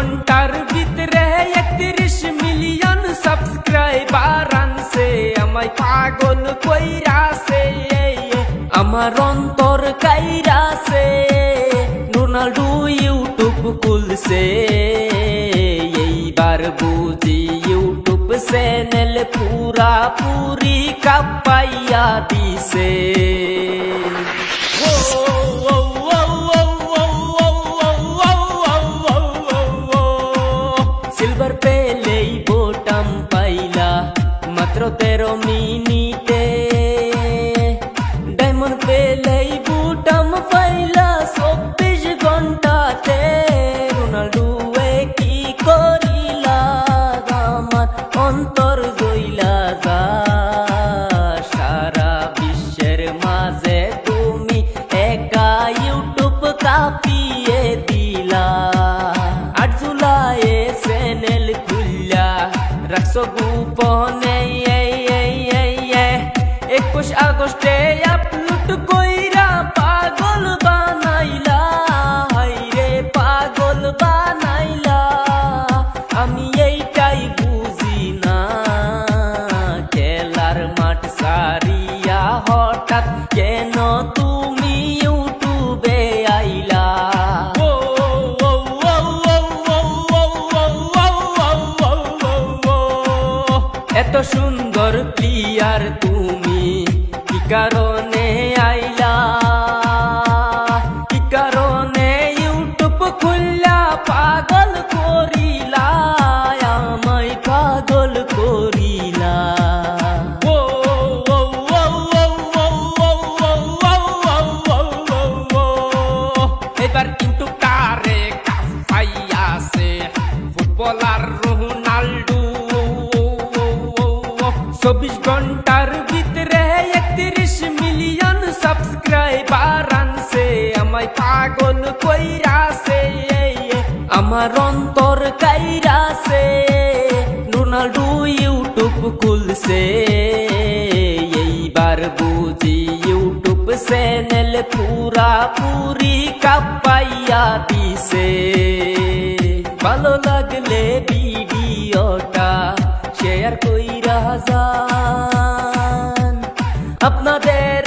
ঘন্টার ভিতরে 31 million subscriber আনছে আমায় পাগল কইরাছে আমার অন্তর কাইরাছে রোনাল্ডো ইউটিউব খুলছে এইবার বুঝি ইউটিউব চ্যানেল পুরা পুরি কাপাইয়া দিছে সিলভার পেলেই বোটাম পাইলা মাত্র 13 মিনিটে ডায়মন্ড পেলেই বোটাম পাইলা 24 ঘন্টাতে রোনাল্ডো কি করিলা আমার অন্তর জইলা যা সারা বিশ্বের মাঝে তুমি একা ইউটিউব কাঁপিয়ে দিলা 8 জুলাই চ্যানেল খুললা রাখছো গোপনে 21 আগস্টে আপলোড কইরা পাগল বানাইলা হাইরে পাগল বানাইলা আমি এইটাই বুঝি না খেলার মাঠ সারিয়া হঠাৎ কেন তুমি ইউটিউবে আইলা এত সুন্দর প্লেয়ার তুমি কি কারণে আইলা কি কারণে ইউটিউব খুললা পাগল করিলা আমায় পাগল করিলা এবার কিন্তু কারে কাফাইয়াছে ফুটবলার রোনাল্ডো 24 ঘন্টার ভিতরে 31 মিলিয়ন সাবস্ক্রাইবার আনছে আমায় পাগল কইরাছে আমার অন্তর কাইরাছে রোনাল্ডো ইউটিউব খুলছে এইবার বুঝি ইউটিউব চ্যানেল পুরা পুরি কাপাইয়া দিছে ভালো লাগলে ভিডিওটা শেয়ার কইরা যান আপনাদের